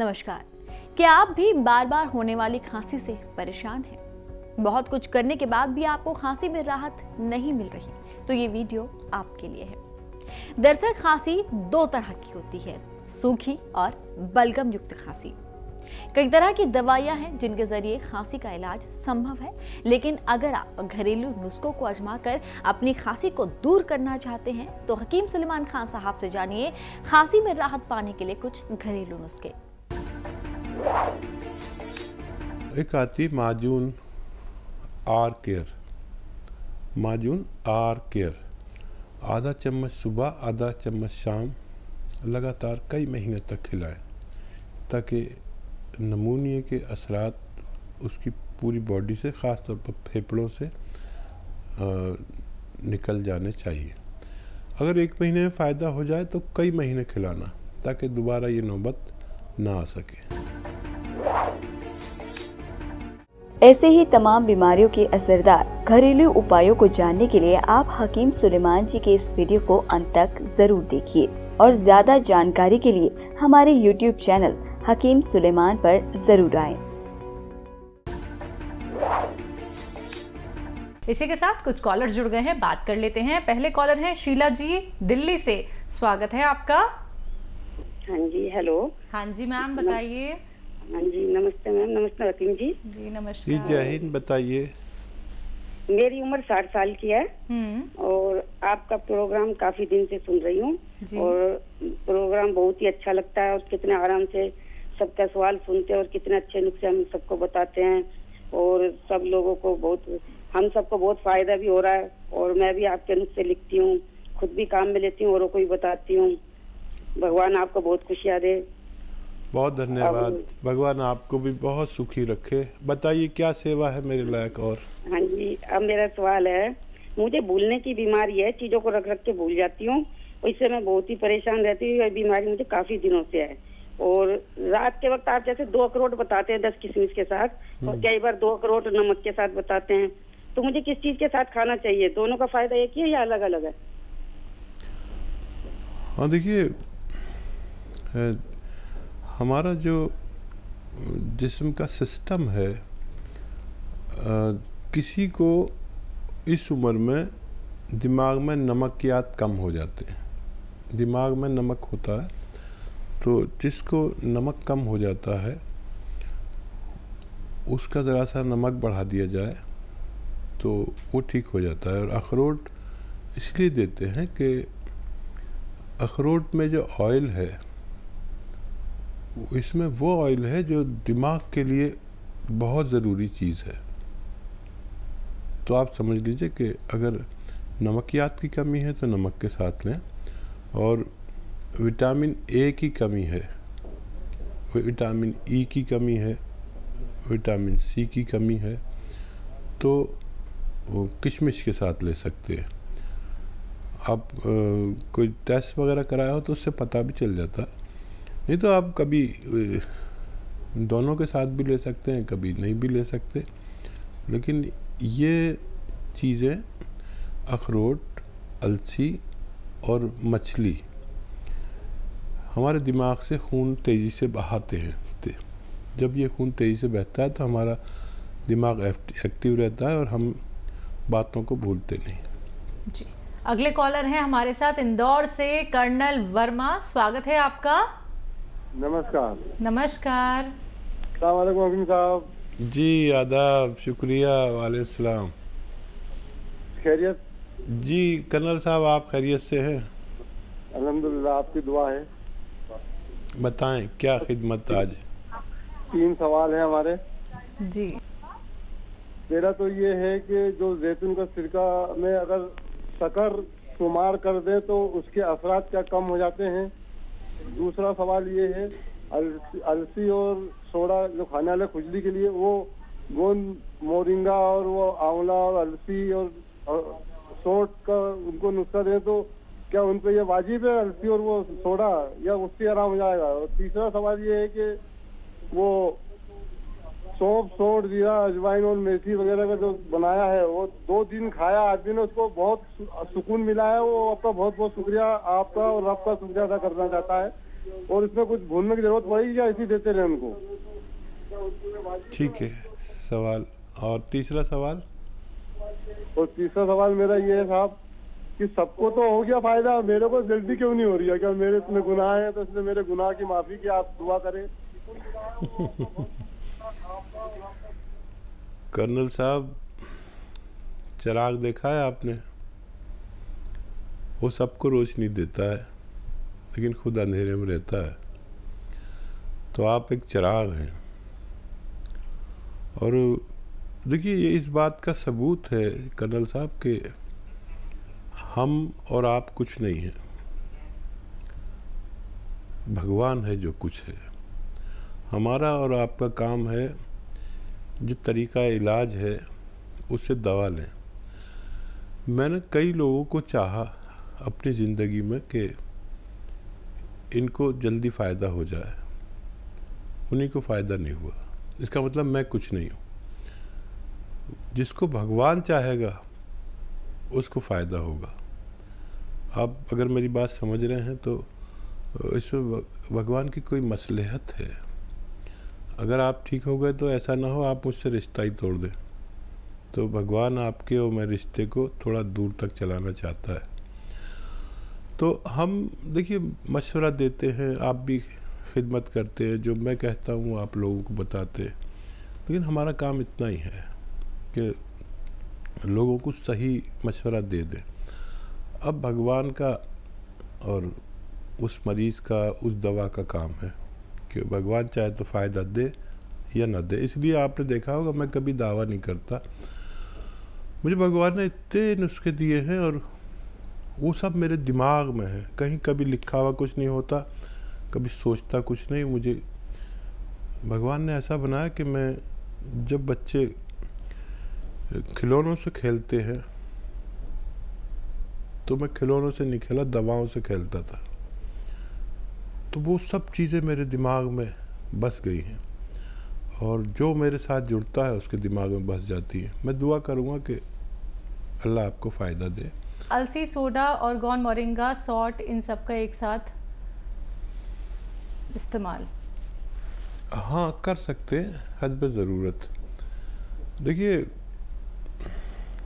नमस्कार। क्या आप भी बार बार होने वाली खांसी से परेशान हैं? बहुत कुछ करने के बाद भी आपको खांसी में राहत नहीं मिल रही, तो ये वीडियो आपके लिए है। दरअसल खांसी दो तरह की होती है, सूखी और बलगम युक्त खांसी। कई तरह की दवाइयां हैं जिनके जरिए खांसी का इलाज संभव है, लेकिन अगर आप घरेलू नुस्खों को आजमाकर अपनी खांसी को दूर करना चाहते हैं तो हकीम सुलेमान खान साहब से जानिए खांसी में राहत पाने के लिए कुछ घरेलू नुस्खे। एक आती माजून आर केयर, माजून आर केयर, आधा चम्मच सुबह आधा चम्मच शाम लगातार कई महीने तक खिलाएं ताकि नमूनिया के असरात उसकी पूरी बॉडी से, ख़ास तौर पर फेफड़ों से निकल जाने चाहिए। अगर एक महीने में फ़ायदा हो जाए तो कई महीने खिलाना ताकि दोबारा ये नौबत ना आ सके। ऐसे ही तमाम बीमारियों के असरदार घरेलू उपायों को जानने के लिए आप हकीम सुलेमान जी के इस वीडियो को अंत तक जरूर देखिए और ज्यादा जानकारी के लिए हमारे YouTube चैनल हकीम सुलेमान पर जरूर आएं। इसी के साथ कुछ कॉलर जुड़ गए हैं, बात कर लेते हैं। पहले कॉलर हैं शीला जी दिल्ली से, स्वागत है आपका। हाँ जी, हेलो। हाँ जी मैम, बताइए। हाँ जी, नमस्ते मैम। नमस्ते हकीम जी। जी नमस्कार। जय हिंद। बताइए। मेरी उम्र 60 साल की है और आपका प्रोग्राम काफी दिन से सुन रही हूँ और प्रोग्राम बहुत ही अच्छा लगता है और कितने आराम से सबका सवाल सुनते हैं और कितने अच्छे नुस्खे हम सबको बताते हैं और सब लोगों को हम सबको बहुत फायदा भी हो रहा है और मैं भी आपके नुस्खे लिखती हूँ, खुद भी काम में लेती हूँ, औरों को भी बताती हूँ। भगवान आपको बहुत खुशियाँ दे। बहुत धन्यवाद। भगवान आपको भी बहुत सुखी रखे। बताइए क्या सेवा है मेरे लायक। और हाँ जी, अब मेरा सवाल है, मुझे भूलने की बीमारी है, चीजों को रख रख के भूल जाती हूँ, इससे मैं बहुत ही परेशान रहती हूँ। ये बीमारी मुझे काफी दिनों से है और रात के वक्त आप जैसे 2 अखरोट बताते हैं 10 किशमिश के साथ और कई बार 2 अखरोट नमक के साथ बताते हैं, तो मुझे किस चीज के साथ खाना चाहिए? दोनों का फायदा एक ही है या अलग अलग है? हाँ देखिए, हमारा जो जिस्म का सिस्टम है, किसी को इस उम्र में दिमाग में नमकियात कम हो जाते हैं। दिमाग में नमक होता है, तो जिसको नमक कम हो जाता है उसका ज़रा सा नमक बढ़ा दिया जाए तो वो ठीक हो जाता है। और अखरोट इसलिए देते हैं कि अखरोट में जो ऑयल है इसमें वो ऑयल है जो दिमाग के लिए बहुत ज़रूरी चीज़ है। तो आप समझ लीजिए कि अगर नमकियात की कमी है तो नमक के साथ लें, और विटामिन ए की कमी है, विटामिन ई की कमी है, विटामिन सी की कमी है, तो वो किशमिश के साथ ले सकते हैं। आप कोई टेस्ट वगैरह कराया हो तो उससे पता भी चल जाता, नहीं तो आप कभी दोनों के साथ भी ले सकते हैं, कभी नहीं भी ले सकते। लेकिन ये चीज़ें अखरोट, अलसी और मछली हमारे दिमाग से खून तेज़ी से बहाते हैं। जब ये खून तेज़ी से बहता है तो हमारा दिमाग एक्टिव रहता है और हम बातों को भूलते नहीं। जी, अगले कॉलर हैं हमारे साथ इंदौर से कर्नल वर्मा, स्वागत है आपका। नमस्कार। नमस्कार। अस्सलाम वालेकुम हकीम साहब। जी आदाब, शुक्रिया। वालेकुम सलाम। खैरियत? जी कर्नल साहब, आप खैरियत से हैं? अल्हम्दुलिल्लाह, आपकी दुआ है। बताएं क्या खिदमत आज? 3 सवाल है हमारे। जी। पहला तो ये है कि जो जैतून का सिरका में अगर शक्कर शुमार कर दे तो उसके असरात क्या कम हो जाते हैं? दूसरा सवाल ये है, अलसी और सोडा जो खाने वाले खुजली के लिए, वो गोंद मोरिंगा और वो आंवला और अलसी और सोट का उनको नुस्खा दें तो क्या उन पे ये वाजिब है, अलसी और वो सोडा, या उससे आराम हो जाएगा? और तीसरा सवाल ये है कि वो सौंफ, सोंठ, जीरा, अजवाइन और मेथी वगैरह का जो बनाया है वो 2 दिन खाया आदमी ने, उसको बहुत सुकून मिला है। वो आपका बहुत बहुत शुक्रिया, आपका और आपका शुक्रिया अदा करना चाहता है। और इसमें कुछ भूनने की जरूरत पड़ेगी या ऐसे देते रहे उनको? ठीक है सवाल। और तीसरा सवाल? और तीसरा सवाल मेरा ये है साहब कि सबको तो हो गया फायदा, मेरे को जल्दी क्यों नहीं हो रही है? क्या मेरे इसमें गुनाह है तो इसलिए मेरे गुनाह की माफी की आप दुआ करें। कर्नल साहब, चिराग देखा है आपने? वो सबको रोशनी देता है लेकिन खुद अंधेरे में रहता है। तो आप एक चिराग हैं। और देखिए, ये इस बात का सबूत है कर्नल साहब कि हम और आप कुछ नहीं हैं, भगवान है जो कुछ है। हमारा और आपका काम है जो तरीका इलाज है उससे दवा लें। मैंने कई लोगों को चाहा अपनी ज़िंदगी में कि इनको जल्दी फ़ायदा हो जाए, उन्हीं को फ़ायदा नहीं हुआ। इसका मतलब मैं कुछ नहीं हूँ। जिसको भगवान चाहेगा उसको फ़ायदा होगा। आप अगर मेरी बात समझ रहे हैं तो इसमें भगवान की कोई मसलहत है। अगर आप ठीक हो गए तो ऐसा ना हो आप मुझसे रिश्ता ही तोड़ दें। तो भगवान आपके और मेरे रिश्ते को थोड़ा दूर तक चलाना चाहता है। तो हम देखिए मशवरा देते हैं, आप भी खिदमत करते हैं, जो मैं कहता हूँ आप लोगों को बताते हैं। लेकिन हमारा काम इतना ही है कि लोगों को सही मशवरा दे दें। अब भगवान का और उस मरीज़ का उस दवा का काम है कि भगवान चाहे तो फ़ायदा दे या ना दे। इसलिए आपने देखा होगा मैं कभी दावा नहीं करता। मुझे भगवान ने इतने नुस्खे दिए हैं और वो सब मेरे दिमाग में है। कहीं कभी लिखा हुआ कुछ नहीं होता, कभी सोचता कुछ नहीं। मुझे भगवान ने ऐसा बनाया कि मैं, जब बच्चे खिलौनों से खेलते हैं तो मैं खिलौनों से नहीं खेला, दवाओं से खेलता था। तो वो सब चीज़ें मेरे दिमाग में बस गई हैं और जो मेरे साथ जुड़ता है उसके दिमाग में बस जाती है। मैं दुआ करूँगा कि अल्लाह आपको फ़ायदा दे। अलसी सोडा और गौन मोरिंगा सॉल्ट, इन सब का एक साथ इस्तेमाल हाँ कर सकते हैं हद ज़रूरत। देखिए,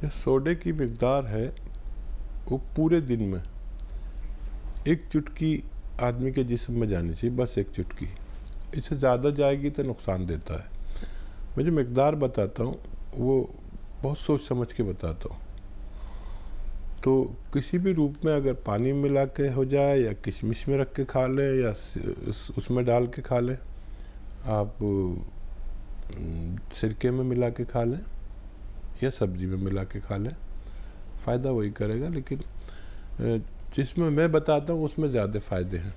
जो सोडे की मिक़दार है वो पूरे दिन में एक चुटकी आदमी के जिस्म में जानी चाहिए, बस एक चुटकी। इससे ज़्यादा जाएगी तो नुकसान देता है। मैं जो मिक़दार बताता हूँ वो बहुत सोच समझ के बताता हूँ। तो किसी भी रूप में अगर पानी में मिला के हो जाए या किशमिश में रख के खा लें या उसमें डाल के खा लें, आप सिरके में मिला के खा लें या सब्ज़ी में मिला के खा लें, फ़ायदा वही करेगा। लेकिन जिसमें मैं बताता हूँ उसमें ज़्यादा फ़ायदे हैं।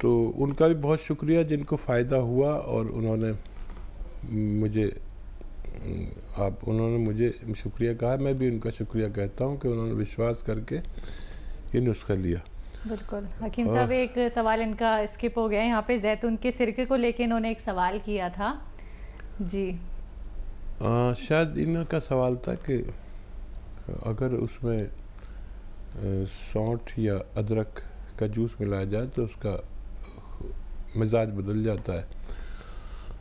तो उनका भी बहुत शुक्रिया जिनको फ़ायदा हुआ और उन्होंने मुझे शुक्रिया कहा। मैं भी उनका शुक्रिया कहता हूँ कि उन्होंने विश्वास करके ये नुस्खा लिया। बिल्कुल। हकीम साहब, एक सवाल इनका स्किप हो गया है यहाँ पे। जैतून के सिरके को लेके इन्होंने एक सवाल किया था जी। शायद इनका सवाल था कि अगर उसमें सौंठ या अदरक का जूस मिलाया जाए तो उसका मिजाज बदल जाता है।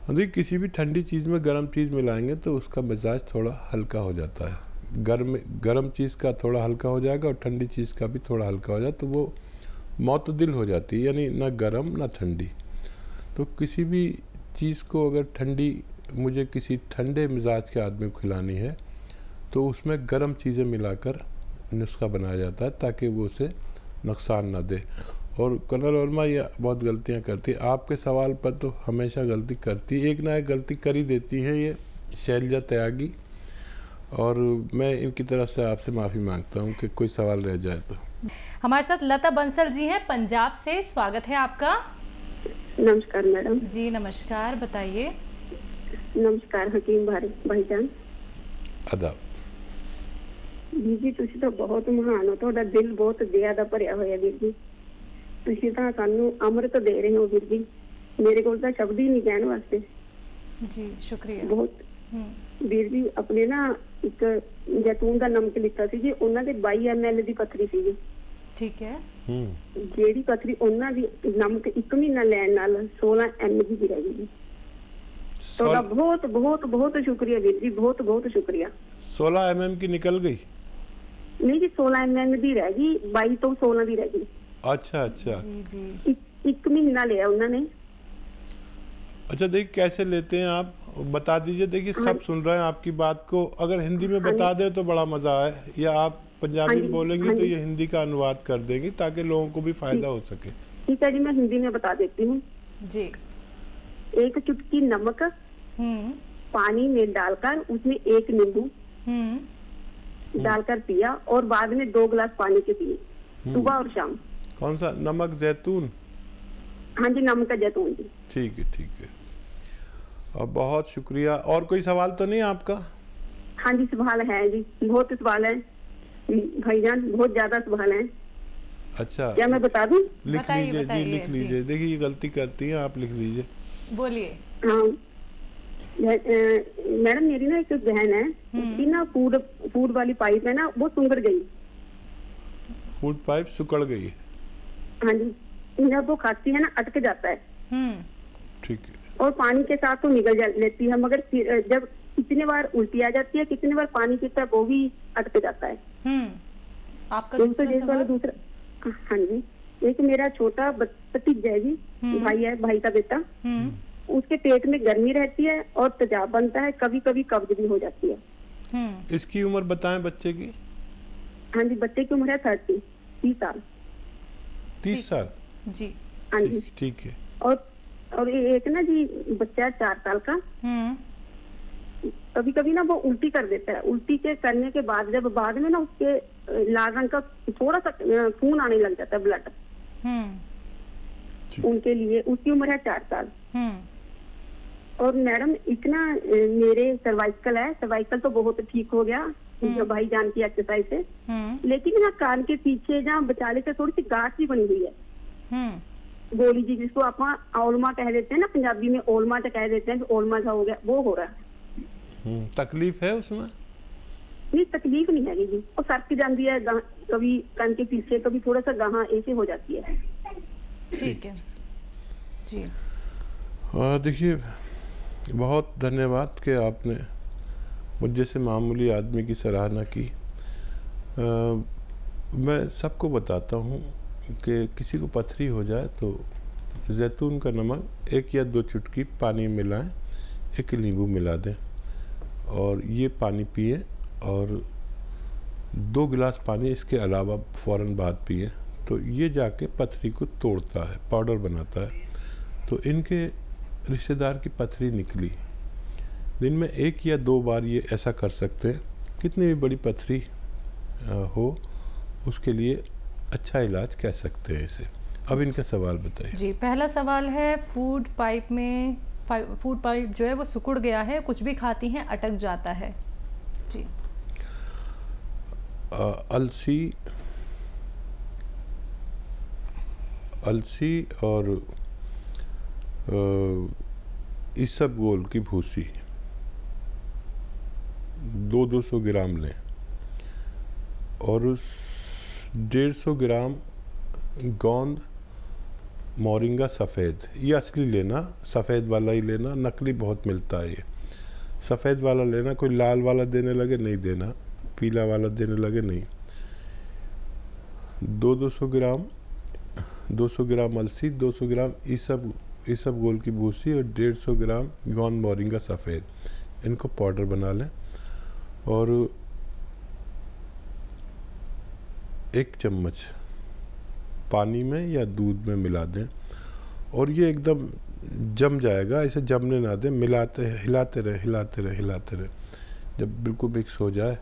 देखिए, किसी भी ठंडी चीज़ में गर्म चीज़ मिलाएंगे तो उसका मिजाज थोड़ा हल्का हो जाता है। गर्म चीज़ का थोड़ा हल्का हो जाएगा और ठंडी चीज़ का भी थोड़ा हल्का हो जाए तो वो मौतदिल हो जाती है, यानी ना गर्म ना ठंडी। तो किसी भी चीज़ को अगर मुझे किसी ठंडे मिजाज के आदमी को खिलानी है तो उसमें गर्म चीज़ें मिलाकर नुस्खा बनाया जाता है ताकि वो उसे नुकसान ना दे। और कर्नल वर्मा ये बहुत गलतियां करती है। आपके सवाल पर तो हमेशा गलती करती, एक ना एक गलती कर ही देती है ये शैलजा त्यागी, और मैं इनकी तरफ से आपसे माफ़ी मांगता हूँ कि कोई सवाल रह जाए तो। हमारे साथ लता बंसल जी हैं पंजाब से, स्वागत है आपका। नमस्कार मैडम। जी नमस्कार, बताइए। नमस्कार हकीम भाईजान। आदाब। ਵੀਰ ਜੀ ਤੁਸੀਂ ਤਾਂ ਬਹੁਤ ਮਹਾਨ ਹੋ, ਤੁਹਾਡਾ ਦਿਲ ਬਹੁਤ ਦਇਆ ਦਾ ਭਰਿਆ ਹੋਇਆ ਵੀਰ ਜੀ। ਤੁਸੀਂ ਤਾਂ ਸਾਨੂੰ ਅੰਮ੍ਰਿਤ ਦੇ ਰਹੇ ਹੋ ਵੀਰ ਜੀ। ਮੇਰੇ ਕੋਲ ਤਾਂ ਸ਼ਬਦ ਹੀ ਨਹੀਂ ਕਹਿਣ ਵਾਸਤੇ। ਜੀ ਸ਼ੁਕਰੀਆ ਬਹੁਤ। ਵੀਰ ਜੀ ਆਪਣੇ ਨਾ ਇੱਕ ਜੈਤੂਨ ਦਾ ਨਮਕ ਲਿੱਤਾ ਸੀ ਜੀ, ਉਹਨਾਂ ਦੇ 22 ml ਦੀ ਪੱਥਰੀ ਸੀ ਜੀ। ਠੀਕ ਹੈ। ਜਿਹੜੀ ਪਥਰੀ ਉਹਨਾਂ ਦੀ ਨਮਕ 1 ਮਹੀਨਾ ਲੈਣ ਨਾਲ 16 mg ਦੀ ਰਹਿ ਗਈ। ਤੁਹਾਡਾ ਬਹੁਤ ਬਹੁਤ ਬਹੁਤ ਸ਼ੁਕਰੀਆ ਵੀਰ ਜੀ, ਬਹੁਤ ਬਹੁਤ ਸ਼ੁਕਰੀਆ। 16 mm की निकल गई? नहीं जी, 16 mm ਦੀ ਰਹਿ ਗਈ, 22 ਤੋਂ 16 ਦੀ ਰਹਿ गई। अच्छा अच्छा जी। 1 महीना लिया उन्होंने। अच्छा देखिए कैसे लेते हैं आप, बता दीजिए। देखिए सब सुन रहे हैं आपकी बात को, अगर हिंदी में बता दें तो बड़ा मजा आए, या आप पंजाबी में बोलेंगी तो ये हिंदी का अनुवाद कर देंगी ताकि लोगों को भी फायदा हो सके। ठीक है जी, मैं हिंदी में बता देती हूँ जी। 1 चुटकी नमक पानी में डालकर उसमें 1 नींबू डालकर पिया और बाद में 2 गिलास पानी के पिए सुबह और शाम। कौन सा नमक? जैतून? हाँ जी, नमक का जैतून जी। ठीक है ठीक है, और बहुत शुक्रिया। और कोई सवाल तो नहीं आपका? हाँ जी सवाल है जी, बहुत सवाल है भाईजान, बहुत ज्यादा सवाल है। अच्छा क्या मैं बता दूं? लिख लीजिए जी, लिख लीजिए। देखिए ये गलती करती हैं आप, लिख लीजिए। बोलिए। हाँ मैडम, मेरी ना एक बहन है, उसकी ना फूड वाली पाइप है ना, वो सुंगड़ गई। फूड पाइप सुकड़ गई? हाँ जी, जब वो खाती है ना अटक जाता है। ठीक है। और पानी के साथ तो निकल लेती है, मगर जब कितने बार उल्टी आ जाती है, कितने बार पानी पीता है, वो भी अटक जाता है। आपका दूसरा? हाँ जी, एक मेरा छोटा भतीजा है जी, भाई है, भाई का बेटा। उसके पेट में गर्मी रहती है और तेजाब बनता है, कभी कभी कब्ज भी हो जाती है। इसकी उम्र बताएं बच्चे की? हाँ जी, बच्चे की उम्र है 30 साल। 30 साल जी। हाँ जी ठीक है। और एक ना जी बच्चा है 4 साल का। कभी कभी ना वो उल्टी कर देता है, उल्टी के करने के बाद जब बाद में ना उसके लाल रंग का थोड़ा सा खून आने लग जाता है, ब्लड। उनके लिए उसकी उम्र है 4 साल। और मैडम इतना मेरे सर्वाइकल है, सर्वाइकल तो बहुत ठीक हो गया भाई जान की एक्सरसाइज से, लेकिन ना कान के पीछे जहाँ बचाले से थोड़ी सी गांठ सी बनी हुई है, गोली जी, जिसको आप ओलमा कह देते हैं ना, पंजाबी में ओलमा तो कह देते हैं, ओलमा सा हो गया, वो हो रहा है। तकलीफ है उसमें? नहीं तकलीफ नहीं है जी, और सरक जाती है, कभी कान के पीछे, कभी थोड़ा सा गां ऐसे हो जाती है। ठीक है जी। देखिए बहुत धन्यवाद कि आपने मुझ जैसे मामूली आदमी की सराहना की। मैं सबको बताता हूँ कि किसी को पथरी हो जाए तो जैतून का नमक 1 या 2 चुटकी पानी में मिलाएं, 1 नींबू मिला दें और ये पानी पिए, और 2 गिलास पानी इसके अलावा फ़ौरन बाद पिए, तो ये जाके पथरी को तोड़ता है, पाउडर बनाता है। तो इनके रिश्तेदार की पथरी निकली, दिन में 1 या 2 बार ये ऐसा कर सकते हैं। कितनी भी बड़ी पथरी हो उसके लिए अच्छा इलाज कह सकते हैं इसे। अब इनका सवाल बताइए जी। पहला सवाल है, फूड पाइप जो है वो सिकुड़ गया है, कुछ भी खाती हैं अटक जाता है जी। अलसी और इसबगोल की भूसी 200 ग्राम लें, और 150 ग्राम गोंद मोरिंगा सफ़ेद, ये असली लेना, सफ़ेद वाला ही लेना, नकली बहुत मिलता है। ये सफ़ेद वाला लेना, कोई लाल वाला देने लगे नहीं देना, पीला वाला देने लगे नहीं। 200 ग्राम अलसी, 200 ग्राम इसबगोल की भूसी और 150 ग्राम गोंद मोरिंगा सफ़ेद, इनको पाउडर बना लें और 1 चम्मच पानी में या दूध में मिला दें, और ये एकदम जम जाएगा, इसे जमने ना दें, हिलाते रहें। जब बिल्कुल मिक्स हो जाए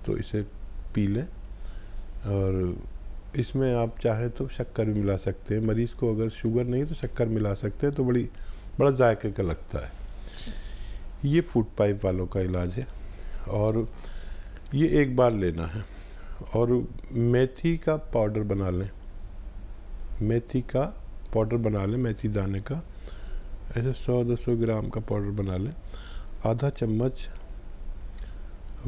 तो इसे पी लें। और इसमें आप चाहें तो शक्कर भी मिला सकते हैं, मरीज़ को अगर शुगर नहीं तो शक्कर मिला सकते हैं, तो बड़ा जायके का लगता है। ये फूड पाइप वालों का इलाज है, और ये 1 बार लेना है। और मेथी का पाउडर बना लें, मेथी दाने का, ऐसे 100-200 ग्राम का पाउडर बना लें। आधा चम्मच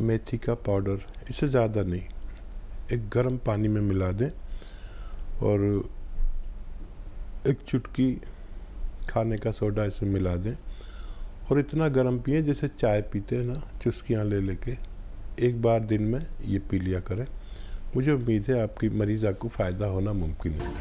मेथी का पाउडर, इससे ज़्यादा नहीं, एक गर्म पानी में मिला दें और एक चुटकी खाने का सोडा इसमें मिला दें और इतना गर्म पिए जैसे चाय पीते हैं ना, चुस्कियाँ ले लेके। एक बार दिन में ये पी लिया करें। मुझे उम्मीद है आपकी मरीज़ को फ़ायदा होना मुमकिन है।